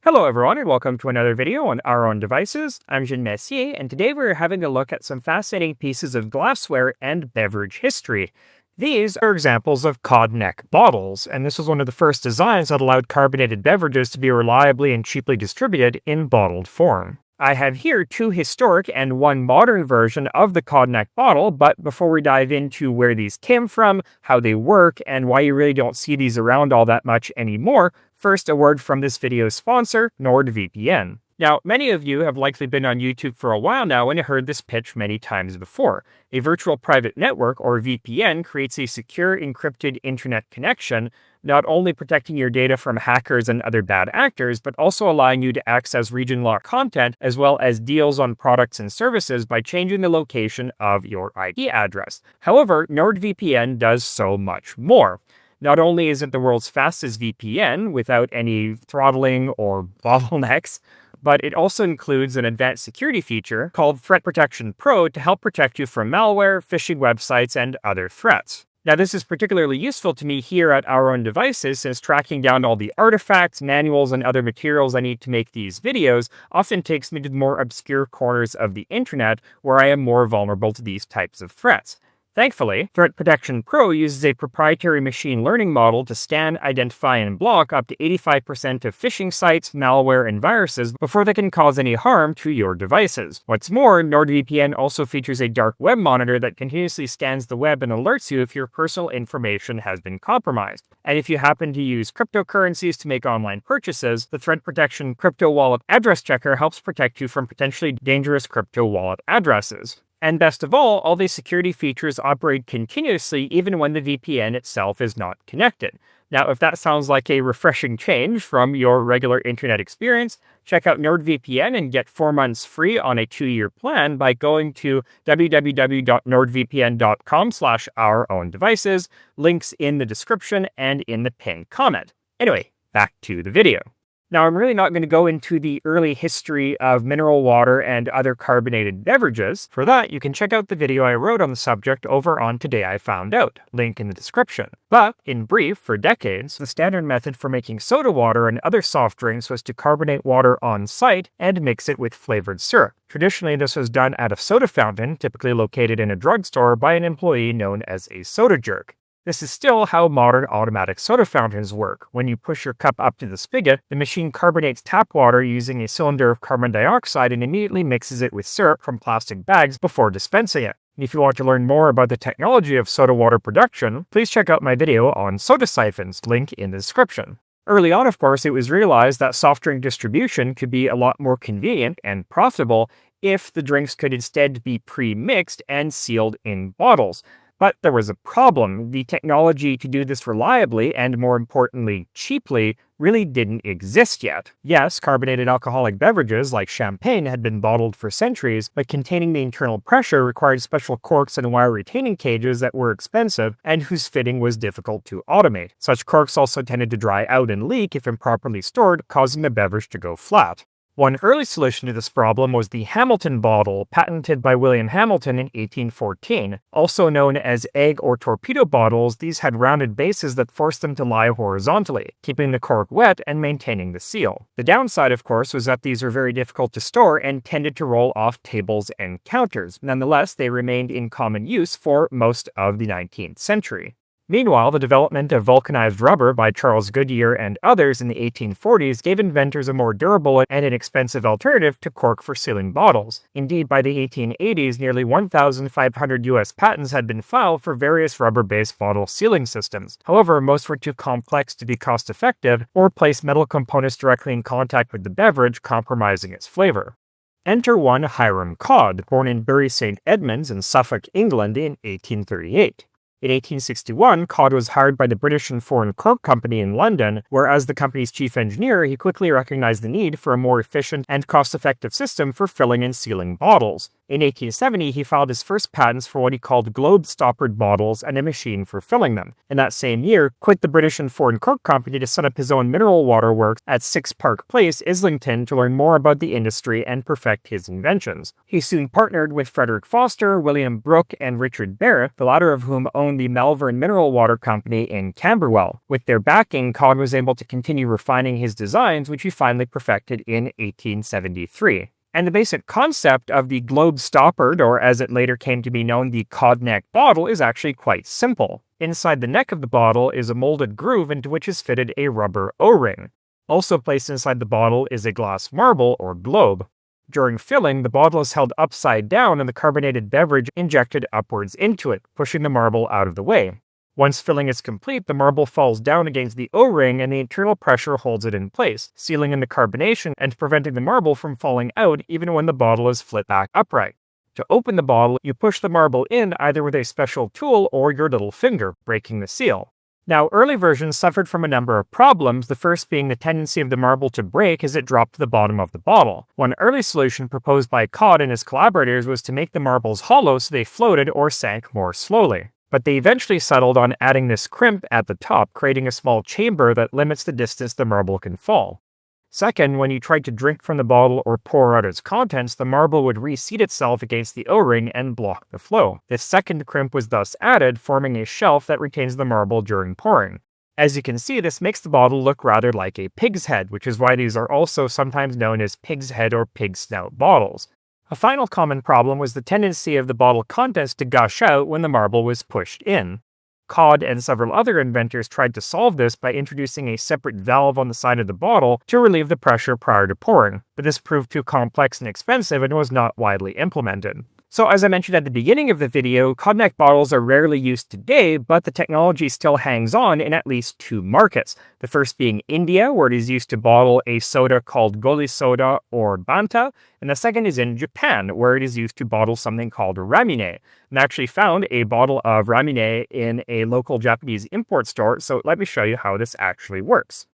Hello everyone and welcome to another video on our own devices. I'm Jean Messier and today we're having a look at some fascinating pieces of glassware and beverage history. These are examples of cod neck bottles, and this was one of the first designs that allowed carbonated beverages to be reliably and cheaply distributed in bottled form. I have here two historic and one modern version of the cod neck bottle, but before we dive into where these came from, how they work, and why you really don't see these around all that much anymore, first a word from this video's sponsor, NordVPN. Now, many of you have likely been on YouTube for a while now and heard this pitch many times before. A virtual private network, or VPN, creates a secure encrypted internet connection, not only protecting your data from hackers and other bad actors, but also allowing you to access region-locked content as well as deals on products and services by changing the location of your IP address. However, NordVPN does so much more. Not only is it the world's fastest VPN without any throttling or bottlenecks, but it also includes an advanced security feature called Threat Protection Pro to help protect you from malware, phishing websites, and other threats. Now, this is particularly useful to me here at Our Own Devices, since tracking down all the artifacts, manuals, and other materials I need to make these videos often takes me to the more obscure corners of the internet where I am more vulnerable to these types of threats. Thankfully, Threat Protection Pro uses a proprietary machine learning model to scan, identify, and block up to 85% of phishing sites, malware, and viruses before they can cause any harm to your devices. What's more, NordVPN also features a dark web monitor that continuously scans the web and alerts you if your personal information has been compromised. And if you happen to use cryptocurrencies to make online purchases, the Threat Protection Crypto Wallet Address Checker helps protect you from potentially dangerous crypto wallet addresses. And best of all these security features operate continuously even when the VPN itself is not connected. Now, if that sounds like a refreshing change from your regular internet experience, check out NordVPN and get 4 months free on a 2-year plan by going to www.nordvpn.com/ourowndevices, links in the description and in the pinned comment. Anyway, back to the video. Now, I'm really not going to go into the early history of mineral water and other carbonated beverages. For that, you can check out the video I wrote on the subject over on Today I Found Out, link in the description. But, in brief, for decades, the standard method for making soda water and other soft drinks was to carbonate water on site and mix it with flavored syrup. Traditionally, this was done at a soda fountain, typically located in a drugstore, by an employee known as a soda jerk. This is still how modern automatic soda fountains work. When you push your cup up to the spigot, the machine carbonates tap water using a cylinder of carbon dioxide and immediately mixes it with syrup from plastic bags before dispensing it. And if you want to learn more about the technology of soda water production, please check out my video on soda siphons, link in the description. Early on, of course, it was realized that soft drink distribution could be a lot more convenient and profitable if the drinks could instead be pre-mixed and sealed in bottles. But there was a problem. The technology to do this reliably and, more importantly, cheaply really didn't exist yet. Yes, carbonated alcoholic beverages like champagne had been bottled for centuries, but containing the internal pressure required special corks and wire retaining cages that were expensive and whose fitting was difficult to automate. Such corks also tended to dry out and leak if improperly stored, causing the beverage to go flat. One early solution to this problem was the Hamilton bottle, patented by William Hamilton in 1814. Also known as egg or torpedo bottles, these had rounded bases that forced them to lie horizontally, keeping the cork wet and maintaining the seal. The downside, of course, was that these were very difficult to store and tended to roll off tables and counters. Nonetheless, they remained in common use for most of the 19th century. Meanwhile, the development of vulcanized rubber by Charles Goodyear and others in the 1840s gave inventors a more durable and inexpensive alternative to cork for sealing bottles. Indeed, by the 1880s, nearly 1,500 US patents had been filed for various rubber-based bottle sealing systems. However, most were too complex to be cost-effective or placed metal components directly in contact with the beverage, compromising its flavor. Enter one Hiram Codd, born in Bury St. Edmunds in Suffolk, England in 1838. In 1861, Codd was hired by the British and Foreign Cork Company in London, where as the company's chief engineer, he quickly recognized the need for a more efficient and cost-effective system for filling and sealing bottles. In 1870, he filed his first patents for what he called Globe-Stoppered bottles and a machine for filling them. In that same year, quit the British and foreign Cork company to set up his own mineral water works at 6 Park Place, Islington, to learn more about the industry and perfect his inventions. He soon partnered with Frederick Foster, William Brooke, and Richard Barrett, the latter of whom owned the Malvern Mineral Water Company in Camberwell. With their backing, Codd was able to continue refining his designs, which he finally perfected in 1873. And the basic concept of the Globe-Stoppered, or as it later came to be known, the Codd neck bottle, is actually quite simple. Inside the neck of the bottle is a molded groove into which is fitted a rubber O-ring. Also placed inside the bottle is a glass marble, or globe. During filling, the bottle is held upside down and the carbonated beverage injected upwards into it, pushing the marble out of the way. Once filling is complete, the marble falls down against the O-ring and the internal pressure holds it in place, sealing in the carbonation and preventing the marble from falling out even when the bottle is flipped back upright. To open the bottle, you push the marble in either with a special tool or your little finger, breaking the seal. Now, early versions suffered from a number of problems, the first being the tendency of the marble to break as it dropped to the bottom of the bottle. One early solution proposed by Codd and his collaborators was to make the marbles hollow so they floated or sank more slowly. But they eventually settled on adding this crimp at the top, creating a small chamber that limits the distance the marble can fall. Second, when you tried to drink from the bottle or pour out its contents, the marble would reseat itself against the O-ring and block the flow. This second crimp was thus added, forming a shelf that retains the marble during pouring. As you can see, this makes the bottle look rather like a pig's head, which is why these are also sometimes known as pig's head or pig snout bottles. A final common problem was the tendency of the bottle contents to gush out when the marble was pushed in. Codd and several other inventors tried to solve this by introducing a separate valve on the side of the bottle to relieve the pressure prior to pouring, but this proved too complex and expensive and was not widely implemented. So as I mentioned at the beginning of the video, Codd neck bottles are rarely used today, but the technology still hangs on in at least 2 markets. The first being India, where it is used to bottle a soda called Goli soda or Banta, and the second is in Japan, where it is used to bottle something called Ramune. And I actually found a bottle of Ramune in a local Japanese import store, so let me show you how this actually works.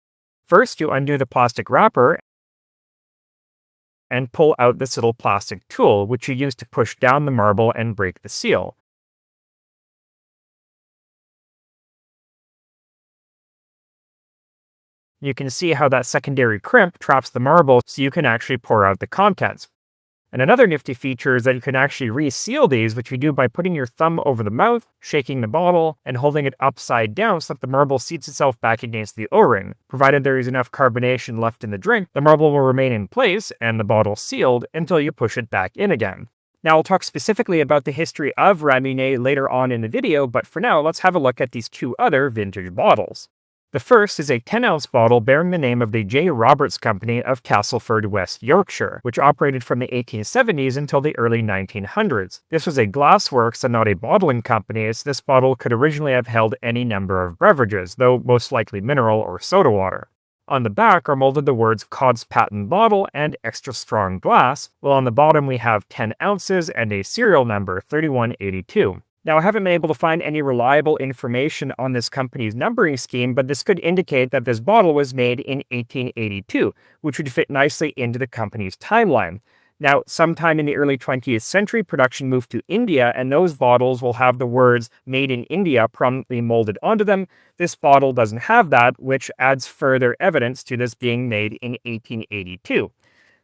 First, you undo the plastic wrapper and pull out this little plastic tool, which you use to push down the marble and break the seal. You can see how that secondary crimp traps the marble so you can actually pour out the contents. And another nifty feature is that you can actually reseal these, which you do by putting your thumb over the mouth, shaking the bottle, and holding it upside down so that the marble seats itself back against the O-ring. Provided there is enough carbonation left in the drink, the marble will remain in place and the bottle sealed until you push it back in again. Now, I'll talk specifically about the history of Ramune later on in the video, but for now, let's have a look at these 2 other vintage bottles. The first is a 10-ounce bottle bearing the name of the J. Roberts Company of Castleford, West Yorkshire, which operated from the 1870s until the early 1900s. This was a glassworks and not a bottling company, as this bottle could originally have held any number of beverages, though most likely mineral or soda water. On the back are molded the words Codd's Patent Bottle and Extra Strong Glass, while on the bottom we have 10 ounces and a serial number 3182. Now, I haven't been able to find any reliable information on this company's numbering scheme, but this could indicate that this bottle was made in 1882, which would fit nicely into the company's timeline. Now, sometime in the early 20th century, production moved to India, and those bottles will have the words Made in India prominently molded onto them. This bottle doesn't have that, which adds further evidence to this being made in 1882.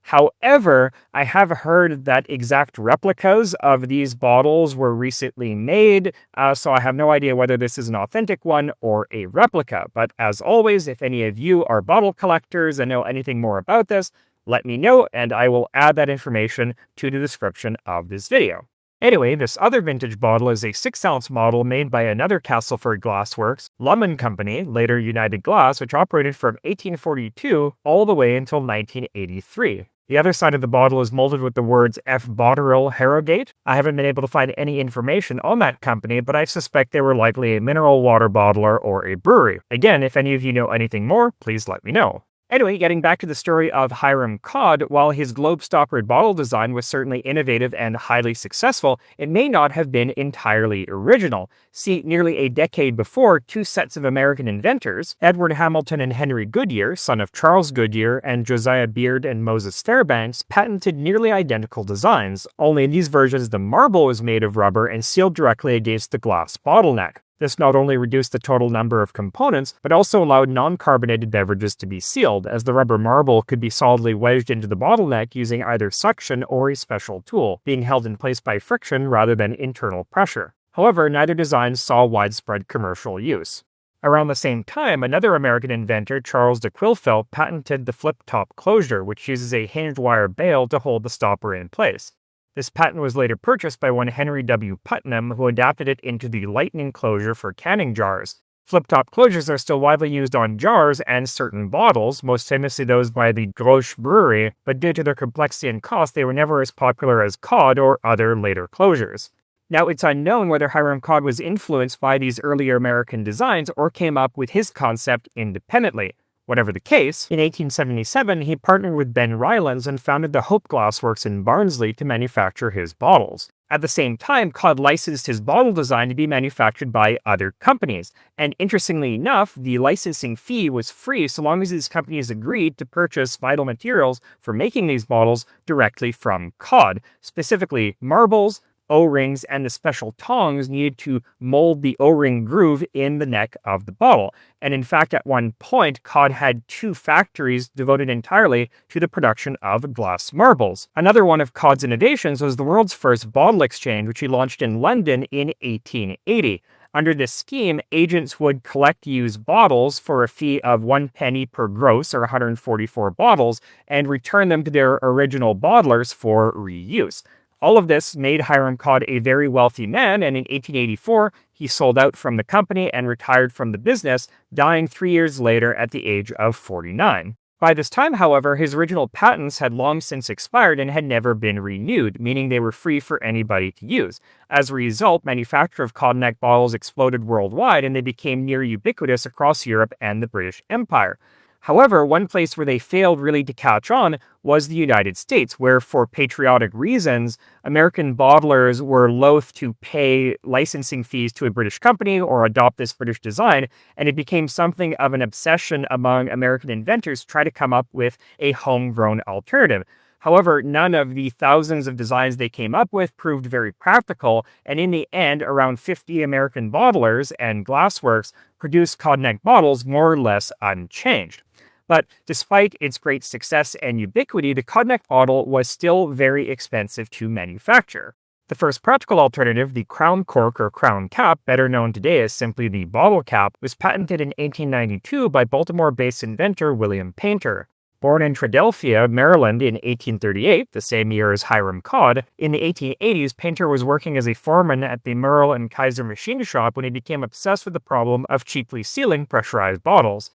However, I have heard that exact replicas of these bottles were recently made, so I have no idea whether this is an authentic one or a replica. But as always, if any of you are bottle collectors and know anything more about this, let me know and I will add that information to the description of this video. Anyway, this other vintage bottle is a 6-ounce model made by another Castleford Glassworks, Lumman Company, later United Glass, which operated from 1842 all the way until 1983. The other side of the bottle is molded with the words F. Botterill Harrogate. I haven't been able to find any information on that company, but I suspect they were likely a mineral water bottler or a brewery. Again, if any of you know anything more, please let me know. Anyway, getting back to the story of Hiram Codd, while his Globe-Stoppered bottle design was certainly innovative and highly successful, it may not have been entirely original. See, nearly a decade before, two sets of American inventors, Edward Hamilton and Henry Goodyear, son of Charles Goodyear, and Josiah Beard and Moses Fairbanks, patented nearly identical designs, only in these versions the marble was made of rubber and sealed directly against the glass bottleneck. This not only reduced the total number of components, but also allowed non-carbonated beverages to be sealed, as the rubber marble could be solidly wedged into the bottleneck using either suction or a special tool, being held in place by friction rather than internal pressure. However, neither design saw widespread commercial use. Around the same time, another American inventor, Charles de Quillfeldt, patented the flip-top closure, which uses a hinged wire bail to hold the stopper in place. This patent was later purchased by one Henry W. Putnam, who adapted it into the lightning closure for canning jars. Flip-top closures are still widely used on jars and certain bottles, most famously those by the Grosch Brewery, but due to their complexity and cost, they were never as popular as Codd or other later closures. Now, it's unknown whether Hiram Codd was influenced by these earlier American designs or came up with his concept independently. Whatever the case, in 1877 he partnered with Ben Rylands and founded the Hope Glass Works in Barnsley to manufacture his bottles. At the same time, Codd licensed his bottle design to be manufactured by other companies, and interestingly enough, the licensing fee was free so long as these companies agreed to purchase vital materials for making these bottles directly from Codd, specifically marbles, O-rings, and the special tongs needed to mold the O-ring groove in the neck of the bottle. And in fact, at one point, Codd had two factories devoted entirely to the production of glass marbles. Another one of Codd's innovations was the world's first bottle exchange, which he launched in London in 1880. Under this scheme, agents would collect used bottles for a fee of 1 penny per gross, or 144 bottles, and return them to their original bottlers for reuse. All of this made Hiram Codd a very wealthy man, and in 1884, he sold out from the company and retired from the business, dying 3 years later at the age of 49. By this time, however, his original patents had long since expired and had never been renewed, meaning they were free for anybody to use. As a result, manufacture of Codd neck bottles exploded worldwide, and they became near ubiquitous across Europe and the British Empire. However, one place where they failed really to catch on was the United States, where for patriotic reasons, American bottlers were loath to pay licensing fees to a British company or adopt this British design, and it became something of an obsession among American inventors to try to come up with a homegrown alternative. However, none of the thousands of designs they came up with proved very practical, and in the end, around 50 American bottlers and glassworks produced Codd neck bottles more or less unchanged. But despite its great success and ubiquity, the Codd neck bottle was still very expensive to manufacture. The first practical alternative, the crown cork or crown cap, better known today as simply the bottle cap, was patented in 1892 by Baltimore-based inventor William Painter. Born in Philadelphia, Maryland in 1838, the same year as Hiram Codd, in the 1880s, Painter was working as a foreman at the Merle and Kaiser machine shop when he became obsessed with the problem of cheaply sealing pressurized bottles.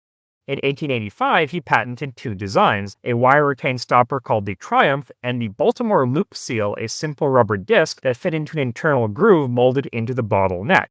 In 1885, he patented two designs, a wire-retained stopper called the Triumph, and the Baltimore Loop Seal, a simple rubber disc that fit into an internal groove molded into the bottle neck.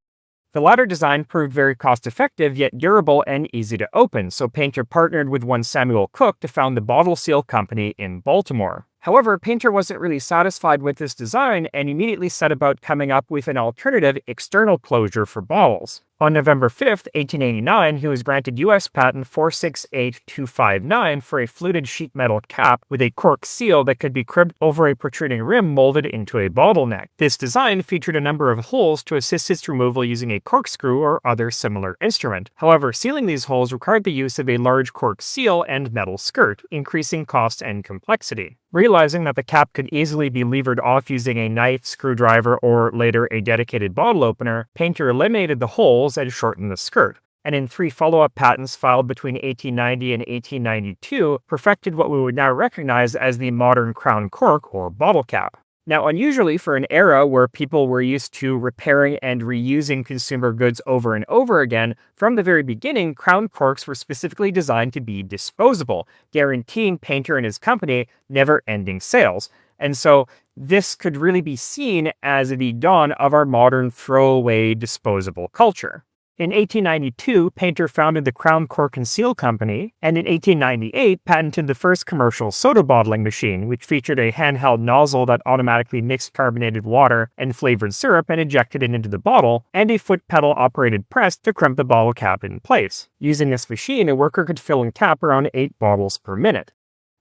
The latter design proved very cost-effective, yet durable and easy to open, so Painter partnered with one Samuel Cook to found the Bottle Seal Company in Baltimore. However, Painter wasn't really satisfied with this design and immediately set about coming up with an alternative external closure for bottles. On November 5, 1889, he was granted U.S. Patent 468259 for a fluted sheet metal cap with a cork seal that could be cribbed over a protruding rim molded into a bottleneck. This design featured a number of holes to assist its removal using a corkscrew or other similar instrument. However, sealing these holes required the use of a large cork seal and metal skirt, increasing cost and complexity. Realizing that the cap could easily be levered off using a knife, screwdriver, or later a dedicated bottle opener, Painter eliminated the holes and shortened the skirt, and in 3 follow-up patents filed between 1890 and 1892, perfected what we would now recognize as the modern crown cork or bottle cap. Now, unusually for an era where people were used to repairing and reusing consumer goods over and over again, from the very beginning, crown corks were specifically designed to be disposable, guaranteeing Painter and his company never-ending sales. And so this could really be seen as the dawn of our modern throwaway disposable culture. In 1892, Painter founded the Crown Cork and Seal Company, and in 1898 patented the first commercial soda bottling machine, which featured a handheld nozzle that automatically mixed carbonated water and flavored syrup and injected it into the bottle, and a foot pedal-operated press to crimp the bottle cap in place. Using this machine, a worker could fill and cap around 8 bottles per minute.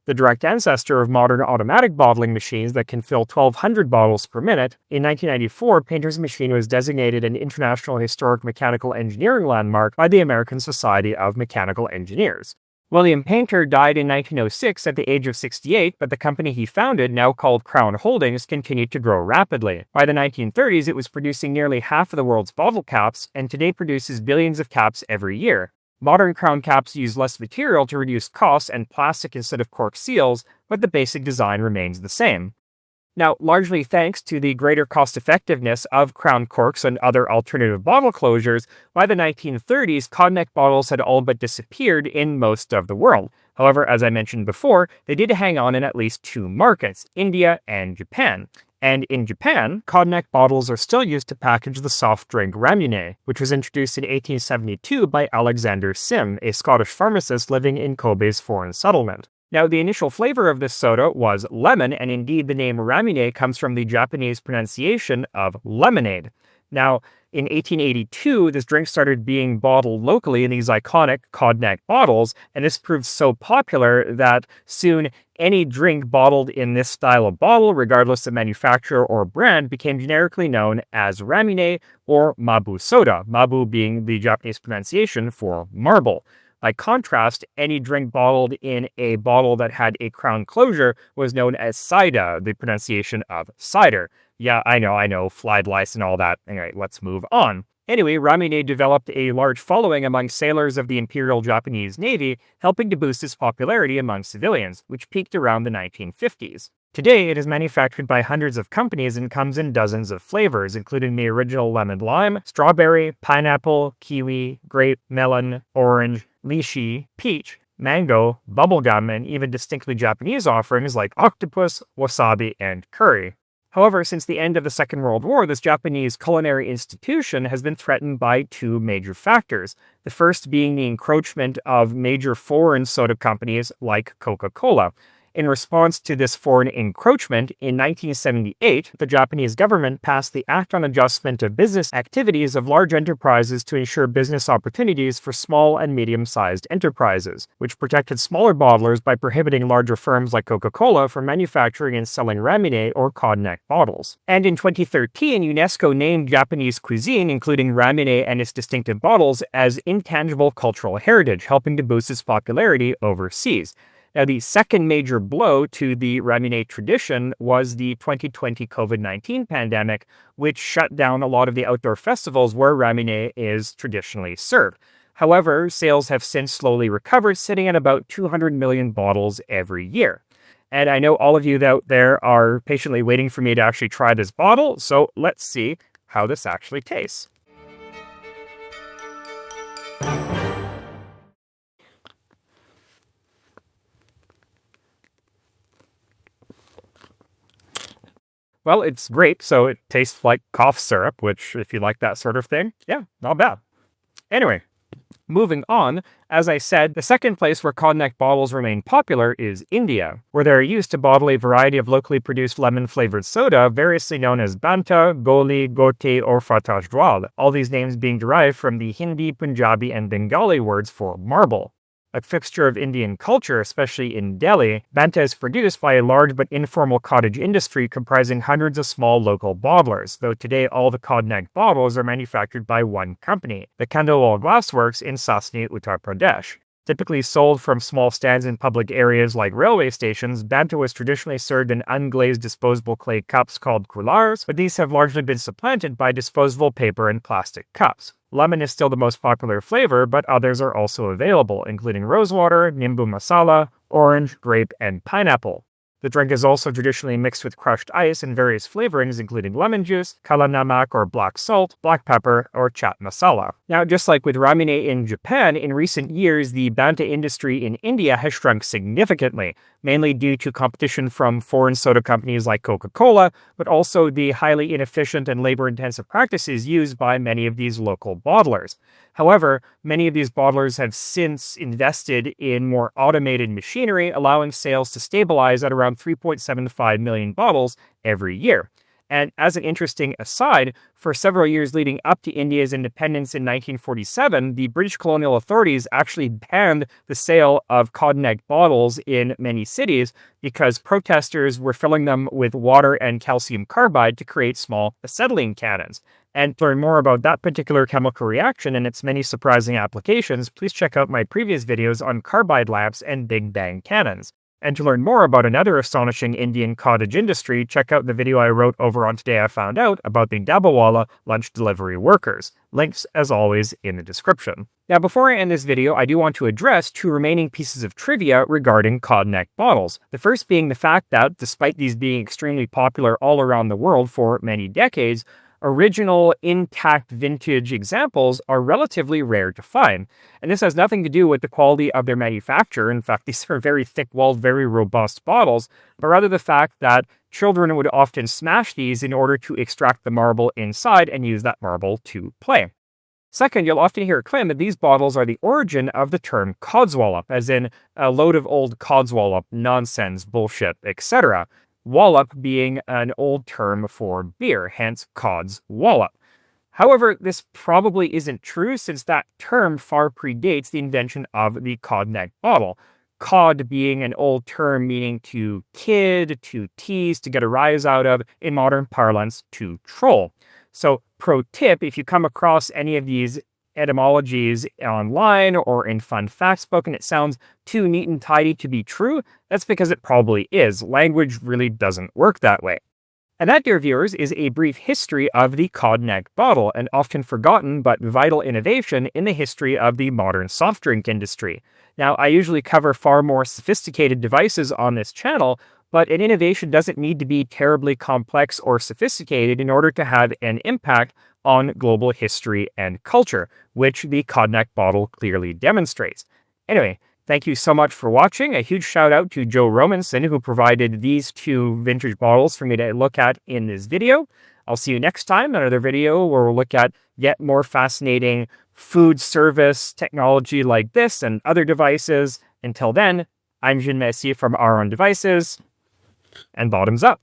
The direct ancestor of modern automatic bottling machines that can fill 1,200 bottles per minute, in 1994, Painter's machine was designated an International Historic Mechanical Engineering Landmark by the American Society of Mechanical Engineers. William Painter died in 1906 at the age of 68, but the company he founded, now called Crown Holdings, continued to grow rapidly. By the 1930s, it was producing nearly half of the world's bottle caps, and today produces billions of caps every year. Modern crown caps use less material to reduce costs and plastic instead of cork seals, but the basic design remains the same. Now, largely thanks to the greater cost-effectiveness of crown corks and other alternative bottle closures, by the 1930s, cognac bottles had all but disappeared in most of the world. However, as I mentioned before, they did hang on in at least 2 markets, India and Japan. And in Japan, cognac bottles are still used to package the soft drink Ramune, which was introduced in 1872 by Alexander Sim, a Scottish pharmacist living in Kobe's foreign settlement. Now, the initial flavor of this soda was lemon, and indeed the name Ramune comes from the Japanese pronunciation of lemonade. Now, in 1882, this drink started being bottled locally in these iconic cognac bottles, and this proved so popular that soon any drink bottled in this style of bottle, regardless of manufacturer or brand, became generically known as Ramune or Mabu soda, Mabu being the Japanese pronunciation for marble. By contrast, any drink bottled in a bottle that had a crown closure was known as saida, the pronunciation of cider. Yeah, I know, flied lice and all that. Anyway, let's move on. Anyway, Ramune developed a large following among sailors of the Imperial Japanese Navy, helping to boost its popularity among civilians, which peaked around the 1950s. Today, it is manufactured by hundreds of companies and comes in dozens of flavors, including the original lemon lime, strawberry, pineapple, kiwi, grape, melon, orange, lychee, peach, mango, bubblegum, and even distinctly Japanese offerings like octopus, wasabi, and curry. However, since the end of the Second World War, this Japanese culinary institution has been threatened by 2 major factors. The first being the encroachment of major foreign soda companies like Coca-Cola. In response to this foreign encroachment, in 1978, the Japanese government passed the Act on Adjustment of Business Activities of Large Enterprises to ensure business opportunities for small and medium-sized enterprises, which protected smaller bottlers by prohibiting larger firms like Coca-Cola from manufacturing and selling Ramune or cognac bottles. And in 2013, UNESCO named Japanese cuisine, including Ramune and its distinctive bottles, as intangible cultural heritage, helping to boost its popularity overseas. Now, the second major blow to the Ramune tradition was the 2020 COVID-19 pandemic, which shut down a lot of the outdoor festivals where Ramune is traditionally served. However, sales have since slowly recovered, sitting at about 200 million bottles every year. And I know all of you out there are patiently waiting for me to actually try this bottle, so let's see how this actually tastes. Well, it's grape, so it tastes like cough syrup, which, if you like that sort of thing, yeah, not bad. Anyway, moving on, as I said, the second place where cognac bottles remain popular is India, where they are used to bottle a variety of locally produced lemon-flavored soda, variously known as Banta, Goli, Gote, or Fataj Dwal, all these names being derived from the Hindi, Punjabi, and Bengali words for marble. A fixture of Indian culture, especially in Delhi, Banta is produced by a large but informal cottage industry comprising hundreds of small local bottlers, though today all the cognac bottles are manufactured by one company, the Khandalwal Glassworks in Sasni, Uttar Pradesh. Typically sold from small stands in public areas like railway stations, Banta was traditionally served in unglazed disposable clay cups called coulars, but these have largely been supplanted by disposable paper and plastic cups. Lemon is still the most popular flavor, but others are also available, including rosewater, nimbu masala, orange, grape, and pineapple. The drink is also traditionally mixed with crushed ice and various flavorings, including lemon juice, kala namak or black salt, black pepper, or chaat masala. Now, just like with Ramune in Japan, in recent years, the Banta industry in India has shrunk significantly, mainly due to competition from foreign soda companies like Coca-Cola, but also the highly inefficient and labor-intensive practices used by many of these local bottlers. However, many of these bottlers have since invested in more automated machinery, allowing sales to stabilize at around 3.75 million bottles every year. And as an interesting aside, for several years leading up to India's independence in 1947, the British colonial authorities actually banned the sale of cod neck bottles in many cities because protesters were filling them with water and calcium carbide to create small acetylene cannons. And to learn more about that particular chemical reaction and its many surprising applications, please check out my previous videos on carbide lamps and Big Bang cannons. And to learn more about another astonishing Indian cottage industry, check out the video I wrote over on Today I Found Out about the Dabawala lunch delivery workers. Links, as always, in the description. Now, before I end this video, I do want to address two remaining pieces of trivia regarding cod neck bottles. The first being the fact that, despite these being extremely popular all around the world for many decades, original, intact vintage examples are relatively rare to find. And this has nothing to do with the quality of their manufacture. In fact, these are very thick-walled, very robust bottles, but rather the fact that children would often smash these in order to extract the marble inside and use that marble to play. Second, you'll often hear a claim that these bottles are the origin of the term codswallop, as in a load of old codswallop, nonsense, bullshit, etc. Wallop being an old term for beer, hence Codd's wallop. However, this probably isn't true since that term far predates the invention of the cod neck bottle. Cod being an old term meaning to kid, to tease, to get a rise out of, in modern parlance, to troll. So, pro tip, if you come across any of these etymologies online or in fun facts book and it sounds too neat and tidy to be true, that's because it probably is. Language really doesn't work that way. And that, dear viewers, is a brief history of the cod neck bottle, an often forgotten but vital innovation in the history of the modern soft drink industry. Now, I usually cover far more sophisticated devices on this channel, but an innovation doesn't need to be terribly complex or sophisticated in order to have an impact on global history and culture, which the cod neck bottle clearly demonstrates. Anyway, thank you so much for watching. A huge shout out to Joe Romanson, who provided these two vintage bottles for me to look at in this video. I'll see you next time in another video where we'll look at yet more fascinating food service technology like this and other devices. Until then, I'm Jin Messi from Our Own Devices, and bottoms up.